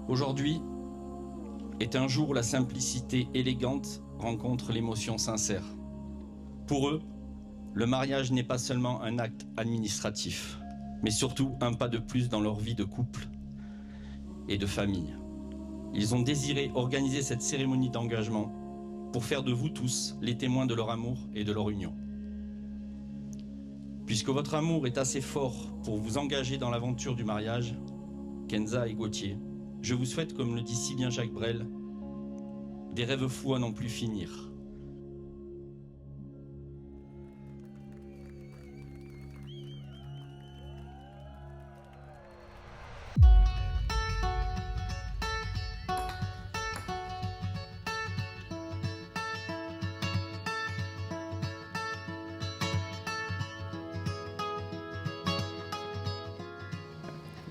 Aujourd'hui est un jour où la simplicité élégante rencontre l'émotion sincère. Pour eux, le mariage n'est pas seulement un acte administratif, mais surtout un pas de plus dans leur vie de couple et de famille. Ils ont désiré organiser cette cérémonie d'engagement pour faire de vous tous les témoins de leur amour et de leur union. Puisque votre amour est assez fort pour vous engager dans l'aventure du mariage, Kenza et Gauthier, je vous souhaite, comme le dit si bien Jacques Brel, des rêves fous à n'en plus finir.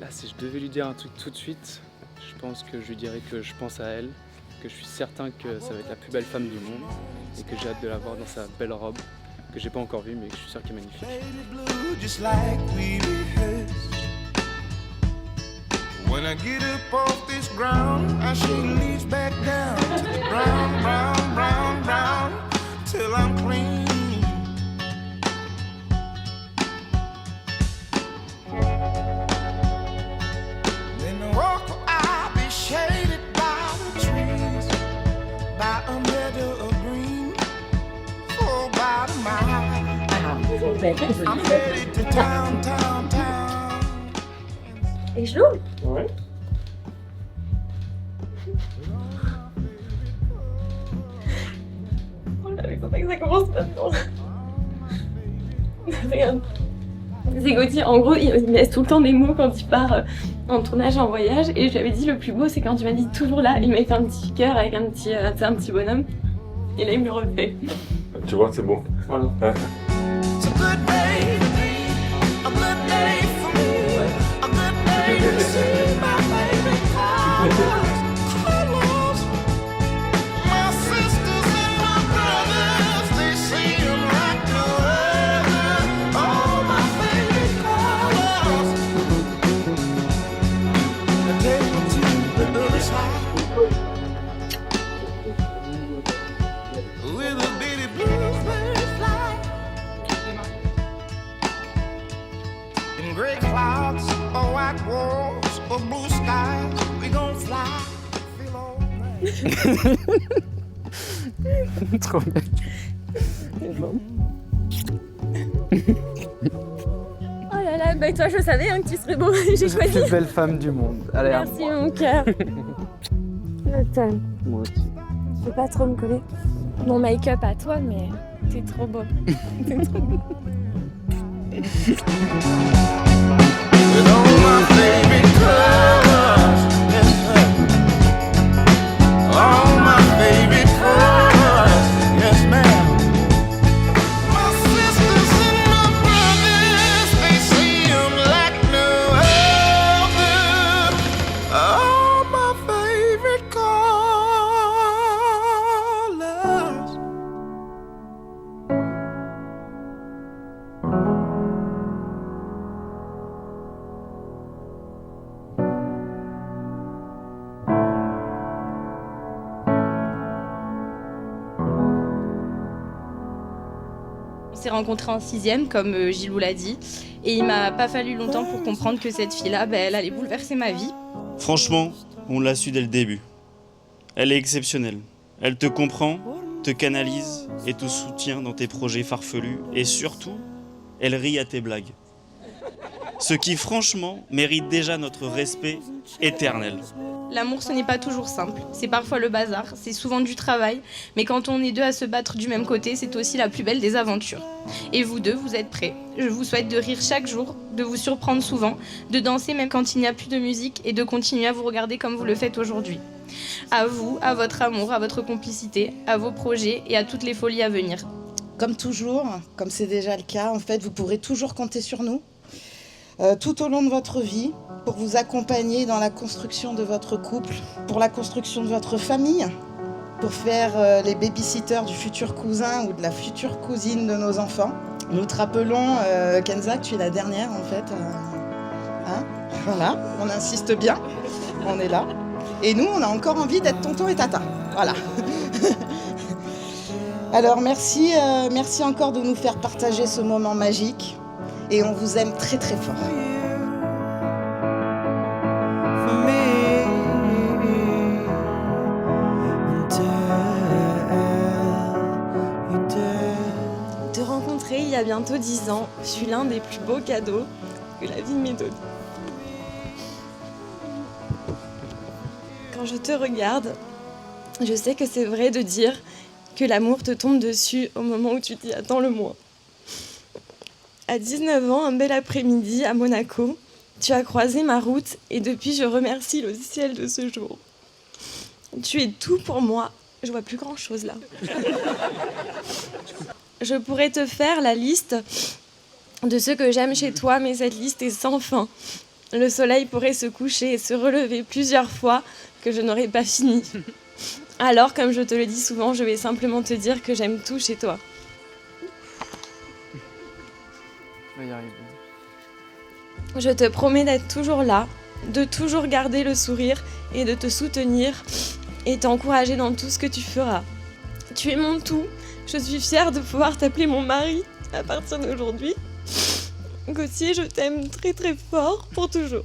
Là, si je devais lui dire un truc tout de suite, je pense que je lui dirais que je pense à elle, que je suis certain que ça va être la plus belle femme du monde et que j'ai hâte de la voir dans sa belle robe, que j'ai pas encore vue mais que je suis sûr qu'elle est magnifique. When I get up off this ground, I she leads back down to the brown, brown, brown, brown, till I'm clean. Then the walk I'll be shaded by the trees, by a meadow of green, for about a mile. I'm headed to town, town, town. Et je l'ouvre? Ouais. Oh là, il faut pas que ça commence maintenant. Regarde. C'est Gauthier, en gros, il me laisse tout le temps des mots quand il part en tournage, en voyage. Et je lui avais dit, le plus beau, c'est quand tu m'as dit toujours là. Il m'a fait un petit cœur avec un petit bonhomme. Et là, il me le refait. Tu vois, c'est beau. Voilà. Ouais. Gray clouds or white walls or blue skies, we gon' fly, feel alright. Trop bien. Oh là là, bah toi je savais hein, que tu serais beau, j'ai choisi. La plus belle femme du monde. Allez, merci mon cœur. Attends, moi aussi. je peux pas trop me coller. Mon make-up à toi, mais t'es trop beau. T'es trop beau. With all my favorite colors, all my favorite colors, yes ma'am. My sisters and my brothers, they see 'em like no other. All my favorite colors. On s'est rencontrés en 6e, comme Gilou l'a dit, et il m'a pas fallu longtemps pour comprendre que cette fille-là, elle allait bouleverser ma vie. Franchement, on l'a su dès le début. Elle est exceptionnelle. Elle te comprend, te canalise et te soutient dans tes projets farfelus. Et surtout, elle rit à tes blagues. Ce qui, franchement, mérite déjà notre respect éternel. L'amour, ce n'est pas toujours simple. C'est parfois le bazar, c'est souvent du travail. Mais quand on est deux à se battre du même côté, c'est aussi la plus belle des aventures. Et vous deux, vous êtes prêts. Je vous souhaite de rire chaque jour, de vous surprendre souvent, de danser même quand il n'y a plus de musique et de continuer à vous regarder comme vous le faites aujourd'hui. À vous, à votre amour, à votre complicité, à vos projets et à toutes les folies à venir. Comme toujours, comme c'est déjà le cas, en fait, vous pourrez toujours compter sur nous tout au long de votre vie pour vous accompagner dans la construction de votre couple, pour la construction de votre famille, pour faire les babysitters du futur cousin ou de la future cousine de nos enfants. Nous te rappelons, Kenza, que tu es la dernière en fait. Voilà, on insiste bien, on est là. Et nous, on a encore envie d'être tonton et tata. Voilà. Alors merci encore de nous faire partager ce moment magique. Et on vous aime très très fort. Te rencontrer il y a bientôt 10 ans fut l'un des plus beaux cadeaux que la vie m'ait donné. Quand je te regarde, je sais que c'est vrai de dire que l'amour te tombe dessus au moment où tu t'y attends le moins. À 19 ans, un bel après-midi à Monaco, tu as croisé ma route et depuis je remercie le ciel de ce jour. Tu es tout pour moi, je vois plus grand chose là. Je pourrais te faire la liste de ce que j'aime chez toi, mais cette liste est sans fin. Le soleil pourrait se coucher et se relever plusieurs fois que je n'aurais pas fini. Alors, comme je te le dis souvent, je vais simplement te dire que j'aime tout chez toi. Je te promets d'être toujours là, de toujours garder le sourire et de te soutenir et t'encourager dans tout ce que tu feras. Tu es mon tout. Je suis fière de pouvoir t'appeler mon mari à partir d'aujourd'hui. Gauthier, je t'aime très très fort pour toujours.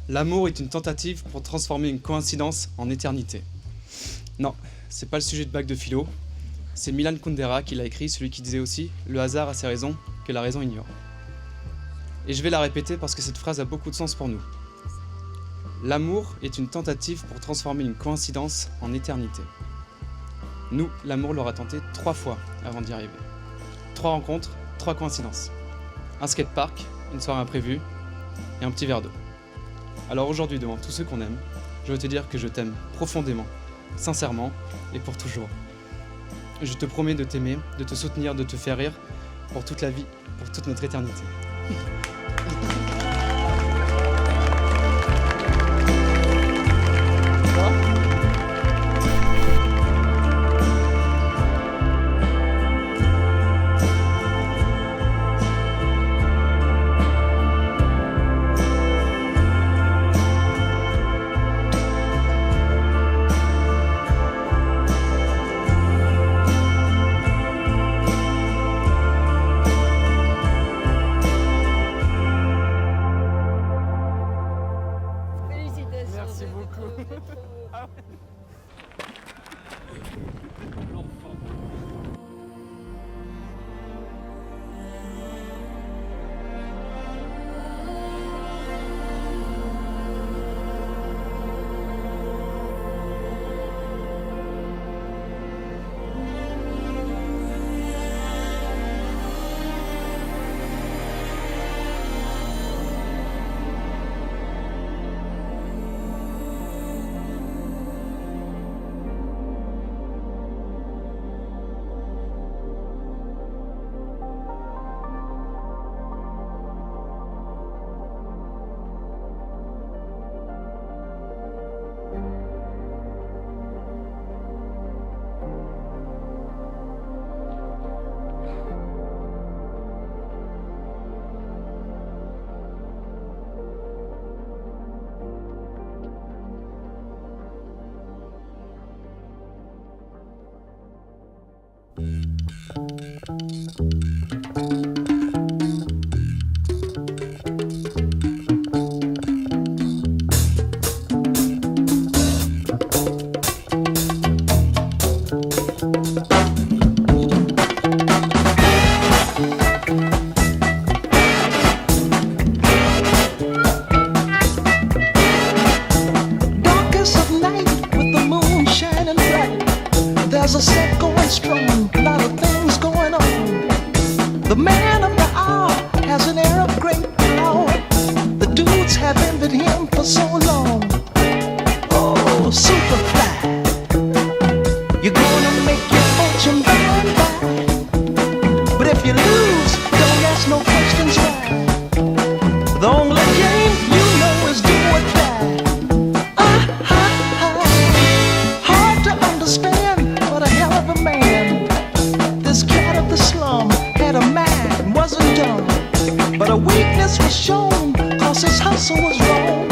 L'amour est une tentative pour transformer une coïncidence en éternité. Non, c'est pas le sujet de bac de philo. C'est Milan Kundera qui l'a écrit, celui qui disait aussi « Le hasard a ses raisons que la raison ignore ». Et je vais la répéter parce que cette phrase a beaucoup de sens pour nous. L'amour est une tentative pour transformer une coïncidence en éternité. Nous, l'amour l'aura tenté 3 fois avant d'y arriver. 3 rencontres, 3 coïncidences. Un skatepark, une soirée imprévue et un petit verre d'eau. Alors aujourd'hui, devant tous ceux qu'on aime, je veux te dire que je t'aime profondément, sincèrement et pour toujours. Je te promets de t'aimer, de te soutenir, de te faire rire pour toute la vie, pour toute notre éternité. Merci beaucoup. There's a set going strong, a lot of things going on. The man of the hour has an air of great power. The dudes have envied him for so long. Oh, Superfly, you're gonna make your fortune by and by. But if you lose, don't ask no questions why. The only game you know is do or die. Hard to understand, what a hell of a man. This cat of the slum had a mind, wasn't dumb. But a weakness was shown, cause his hustle was wrong.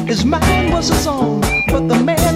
His mind was his own. But the man